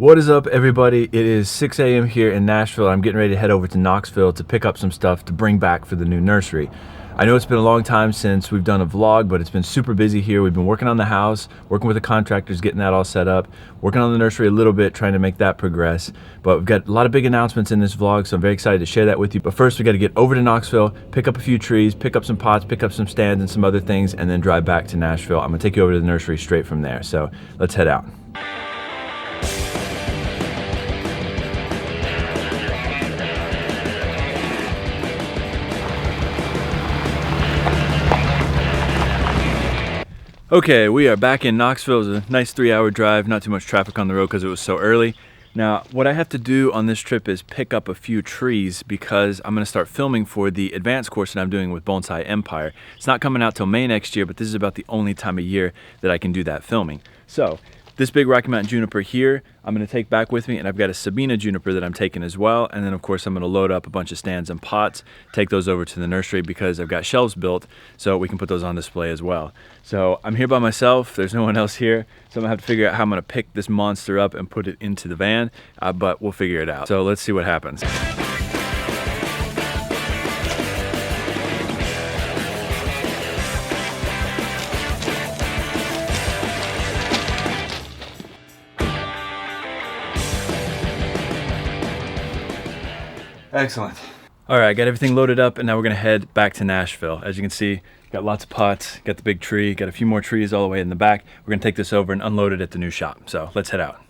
What is up, everybody? It is 6 a.m. here in Nashville. I'm getting ready to head over to Knoxville to pick up some stuff to bring back for the new nursery. I know it's been a long time since we've done a vlog, but it's been super busy here. We've been working on the house, working with the contractors, getting that all set up, working on the nursery a little bit, trying to make that progress. But we've got a lot of big announcements in this vlog, so I'm very excited to share that with you. But first, we got to get over to Knoxville, pick up a few trees, pick up some pots, pick up some stands and some other things, and then drive back to Nashville. I'm gonna take you over to the nursery straight from there. So let's head out. Okay, we are back in Knoxville. It was a nice 3-hour drive, not too much traffic on the road because it was so early. Now, what I have to do on this trip is pick up a few trees because I'm going to start filming for the advanced course that I'm doing with Bonsai Empire. It's not coming out till May next year, but this is about the only time of year that I can do that filming. So, this big Rocky Mountain juniper here, I'm going to take back with me, and I've got a Sabina juniper that I'm taking as well. And then, of course, I'm going to load up a bunch of stands and pots, take those over to the nursery because I've got shelves built so we can put those on display as well. So I'm here by myself. There's no one else here. So I'm going to have to figure out how I'm going to pick this monster up and put it into the van, but we'll figure it out. So let's see what happens. Excellent. All right, I got everything loaded up, and now we're gonna head back to Nashville. As you can see, got lots of pots, got the big tree, got a few more trees all the way in the back. We're gonna take this over and unload it at the new shop. So let's head out.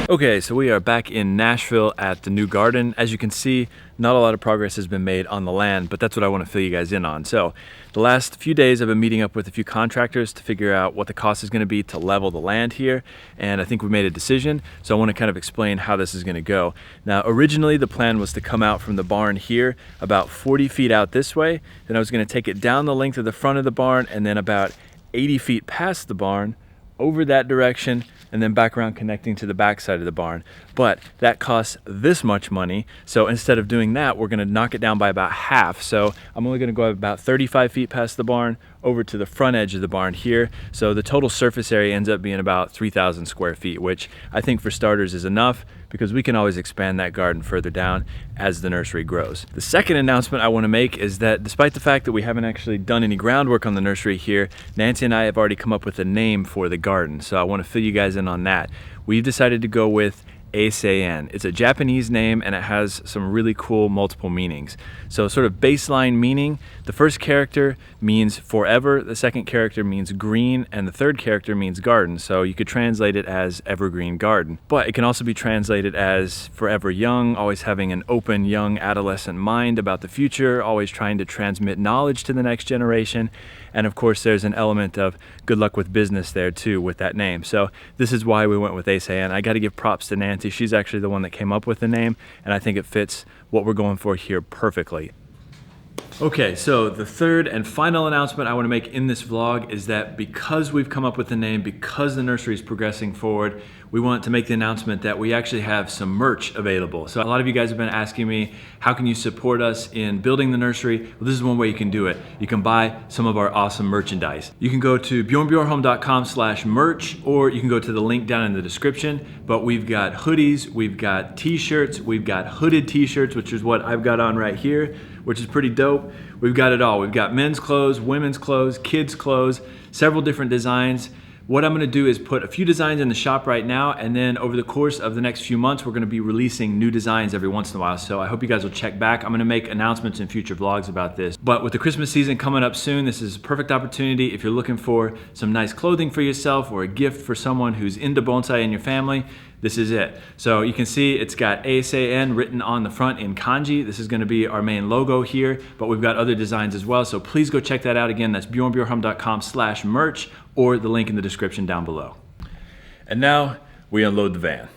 Okay, so we are back in Nashville at the new garden. As you can see, not a lot of progress has been made on the land, but that's what I want to fill you guys in on. So the last few days I've been meeting up with a few contractors to figure out what the cost is going to be to level the land here, and I think we made a decision, so I want to kind of explain how this is going to go. Now, originally the plan was to come out from the barn here about 40 feet out this way, then I was going to take it down the length of the front of the barn and then about 80 feet past the barn, over that direction, and then back around connecting to the back side of the barn. But that costs this much money, so instead of doing that, we're gonna knock it down by about half. So I'm only gonna go about 35 feet past the barn over to the front edge of the barn here. So the total surface area ends up being about 3,000 square feet, which I think for starters is enough because we can always expand that garden further down as the nursery grows. The second announcement I want to make is that despite the fact that we haven't actually done any groundwork on the nursery here, Nancy and I have already come up with a name for the garden. So I want to fill you guys in on that. We've decided to go with Eisei-en. It's a Japanese name and it has some really cool multiple meanings. So sort of baseline meaning, the first character means forever, the second character means green, and the third character means garden. So you could translate it as evergreen garden. But it can also be translated as forever young, always having an open young adolescent mind about the future, always trying to transmit knowledge to the next generation. And of course there's an element of good luck with business there too with that name. So this is why we went with Eisei-en. I got to give props to Nancy. She's actually the one that came up with the name, and I think it fits what we're going for here perfectly. Okay, so the third and final announcement I want to make in this vlog is that because we've come up with the name, because the nursery is progressing forward, we want to make the announcement that we actually have some merch available. So a lot of you guys have been asking me, how can you support us in building the nursery? Well, this is one way you can do it. You can buy some of our awesome merchandise. You can go to bjornbjornholm.com/merch, or you can go to the link down in the description. But we've got hoodies, we've got t-shirts, we've got hooded t-shirts, which is what I've got on right here, which is pretty dope. We've got it all. We've got men's clothes, women's clothes, kids' clothes, several different designs. What I'm gonna do is put a few designs in the shop right now, and then over the course of the next few months, we're gonna be releasing new designs every once in a while. So I hope you guys will check back. I'm gonna make announcements in future vlogs about this. But with the Christmas season coming up soon, this is a perfect opportunity if you're looking for some nice clothing for yourself or a gift for someone who's into bonsai in your family. This is it. So you can see it's got Eisei-en written on the front in kanji. This is gonna be our main logo here, but we've got other designs as well. So please go check that out. Again, that's bjornbjornholm.com/merch, or the link in the description down below. And now we unload the van.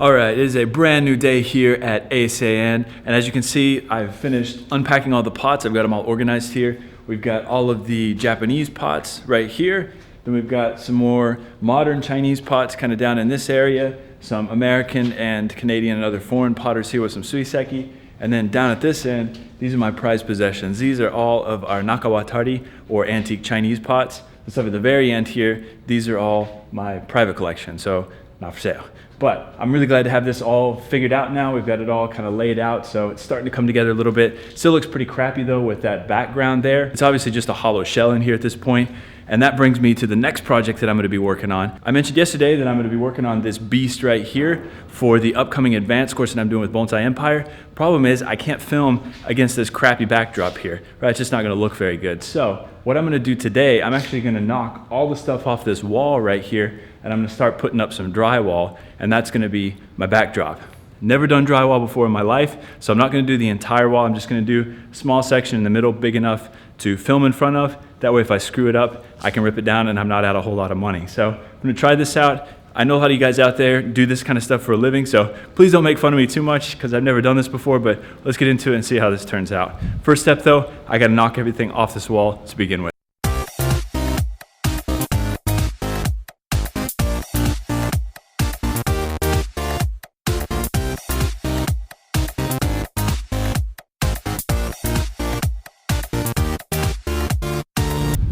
All right, it is a brand new day here at Eisei-en, and as you can see, I've finished unpacking all the pots. I've got them all organized here. We've got all of the Japanese pots right here. Then we've got some more modern Chinese pots kind of down in this area, some American and Canadian and other foreign potters here with some suiseki. And then down at this end, these are my prized possessions. These are all of our nakawatari, or antique Chinese pots. The stuff at the very end here, these are all my private collection, so not for sale. But I'm really glad to have this all figured out now. We've got it all kind of laid out, so it's starting to come together a little bit. Still looks pretty crappy though with that background there. It's obviously just a hollow shell in here at this point. And that brings me to the next project that I'm going to be working on. I mentioned yesterday that I'm going to be working on this beast right here for the upcoming advanced course that I'm doing with Bonsai Empire. Problem is, I can't film against this crappy backdrop here, right? It's just not going to look very good. So what I'm going to do today, I'm actually going to knock all the stuff off this wall right here, and I'm going to start putting up some drywall, and that's going to be my backdrop. Never done drywall before in my life, so I'm not going to do the entire wall. I'm just going to do a small section in the middle, big enough to film in front of. That way if I screw it up, I can rip it down and I'm not out a whole lot of money. So I'm going to try this out. I know a lot of you guys out there do this kind of stuff for a living, so please don't make fun of me too much because I've never done this before, but let's get into it and see how this turns out. First step though, I got to knock everything off this wall to begin with.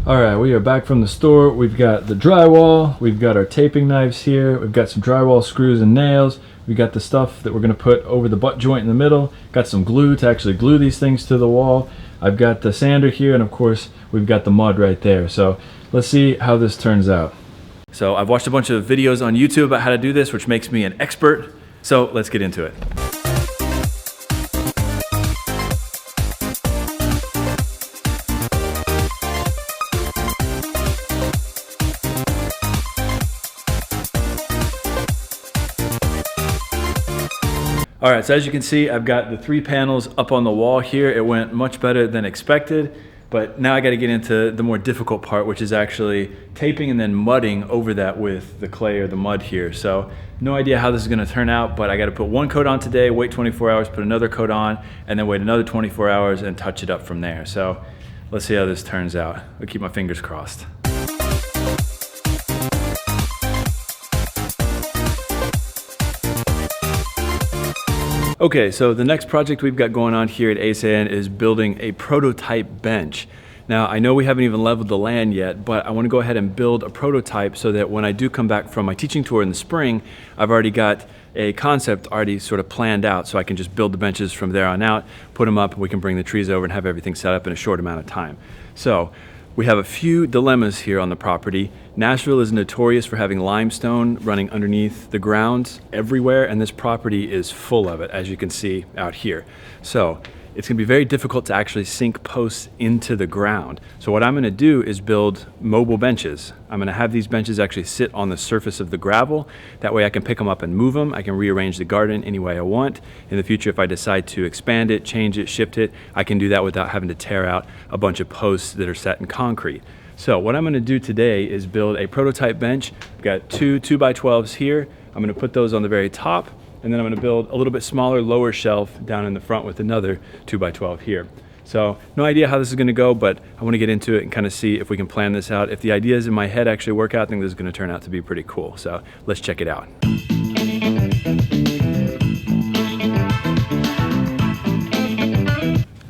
All right, we are back from the store. We've got the drywall, we've got our taping knives here, we've got some drywall screws and nails, we've got the stuff that we're gonna put over the butt joint in the middle, got some glue to actually glue these things to the wall. I've got the sander here, and of course, we've got the mud right there. So let's see how this turns out. So I've watched a bunch of videos on YouTube about how to do this, which makes me an expert. So let's get into it. All right, so as you can see, I've got the 3 panels up on the wall here. It went much better than expected, but now I got to get into the more difficult part, which is actually taping and then mudding over that with the clay or the mud here. So no idea how this is going to turn out, but I got to put one coat on today, wait 24 hours, put another coat on, and then wait another 24 hours and touch it up from there. So let's see how this turns out. I'll keep my fingers crossed. Okay, so the next project we've got going on here at Eisei-en is building a prototype bench. Now, I know we haven't even leveled the land yet, but I want to go ahead and build a prototype so that when I do come back from my teaching tour in the spring, I've already got a concept already sort of planned out, so I can just build the benches from there on out, put them up, we can bring the trees over and have everything set up in a short amount of time. So we have a few dilemmas here on the property. Nashville is notorious for having limestone running underneath the ground everywhere, and this property is full of it, as you can see out here. So it's going to be very difficult to actually sink posts into the ground. So what I'm going to do is build mobile benches. I'm going to have these benches actually sit on the surface of the gravel. That way I can pick them up and move them. I can rearrange the garden any way I want. In the future, if I decide to expand it, change it, shift it, I can do that without having to tear out a bunch of posts that are set in concrete. So what I'm going to do today is build a prototype bench. I've got 2 2x12s here. I'm going to put those on the very top, and then I'm going to build a little bit smaller lower shelf down in the front with another 2x12 here. So no idea how this is going to go, but I want to get into it and kind of see if we can plan this out. If the ideas in my head actually work out, I think this is going to turn out to be pretty cool. So let's check it out.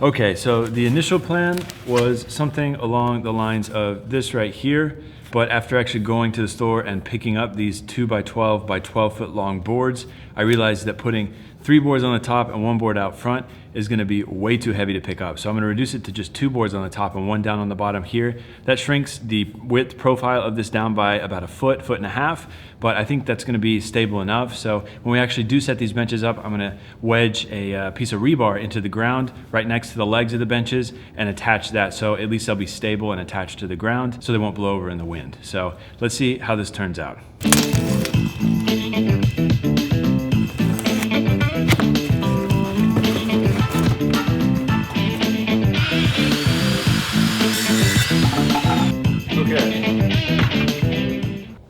Okay, so the initial plan was something along the lines of this right here, but after actually going to the store and picking up these 2x12 by 12 foot long boards, I realized that putting 3 boards on the top and 1 board out front is going to be way too heavy to pick up. So I'm going to reduce it to just 2 boards on the top and 1 down on the bottom here. That shrinks the width profile of this down by about 1 foot, 1.5 feet, but I think that's going to be stable enough. So when we actually do set these benches up, I'm going to wedge a piece of rebar into the ground right next to the legs of the benches and attach that, so at least they'll be stable and attached to the ground so they won't blow over in the wind. So let's see how this turns out.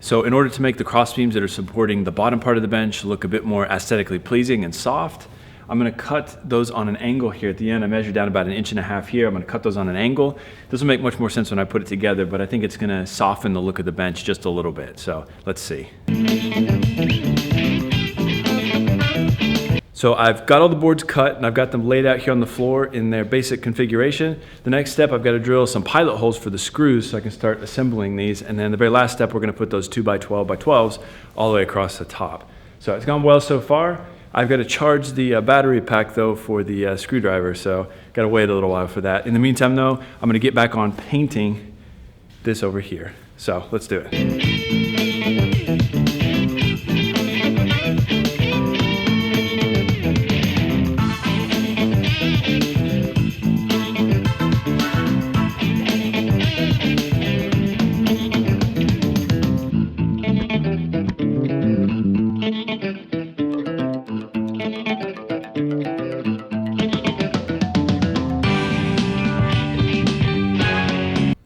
So in order to make the cross beams that are supporting the bottom part of the bench look a bit more aesthetically pleasing and soft, I'm gonna cut those on an angle here at the end. I measured down about 1.5 inches here. I'm gonna cut those on an angle. This will make much more sense when I put it together, but I think it's gonna soften the look of the bench just a little bit. So let's see. So I've got all the boards cut and I've got them laid out here on the floor in their basic configuration. The next step, I've got to drill some pilot holes for the screws so I can start assembling these. And then the very last step, we're gonna put those 2x12x12s all the way across the top. So it's gone well so far. I've got to charge the battery pack though for the screwdriver, so got to wait a little while for that. In the meantime though, I'm going to get back on painting this over here. So let's do it.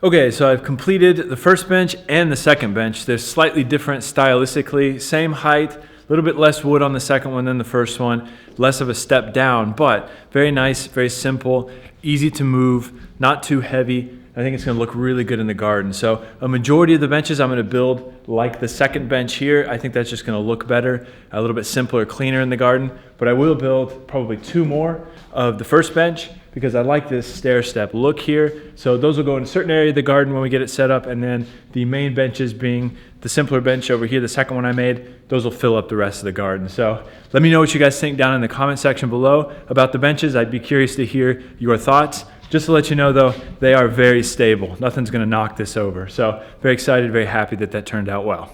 Okay, so I've completed the first bench and the second bench. They're slightly different stylistically, same height, a little bit less wood on the second one than the first one, less of a step down, but very nice, very simple, easy to move, not too heavy. I think it's gonna look really good in the garden. So a majority of the benches I'm gonna build like the second bench here. I think that's just gonna look better, a little bit simpler, cleaner in the garden, but I will build probably 2 more of the first bench because I like this stair step look here. So those will go in a certain area of the garden when we get it set up, and then the main benches being the simpler bench over here, the second one I made, those will fill up the rest of the garden. So let me know what you guys think down in the comment section below about the benches. I'd be curious to hear your thoughts. Just to let you know though, they are very stable. Nothing's gonna knock this over. So very excited, very happy that that turned out well.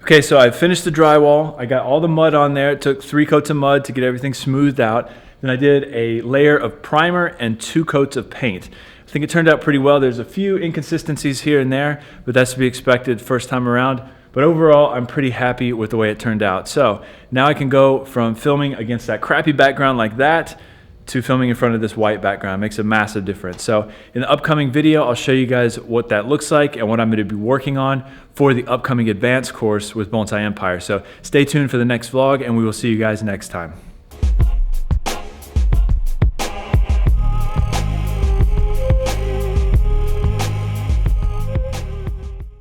Okay, so I finished the drywall. I got all the mud on there. It took 3 coats of mud to get everything smoothed out. Then I did a layer of primer and 2 coats of paint. I think it turned out pretty well. There's a few inconsistencies here and there, but that's to be expected first time around. But overall, I'm pretty happy with the way it turned out. So now I can go from filming against that crappy background like that to filming in front of this white background. It makes a massive difference. So in the upcoming video, I'll show you guys what that looks like and what I'm gonna be working on for the upcoming advanced course with Bonsai Empire. So stay tuned for the next vlog and we will see you guys next time.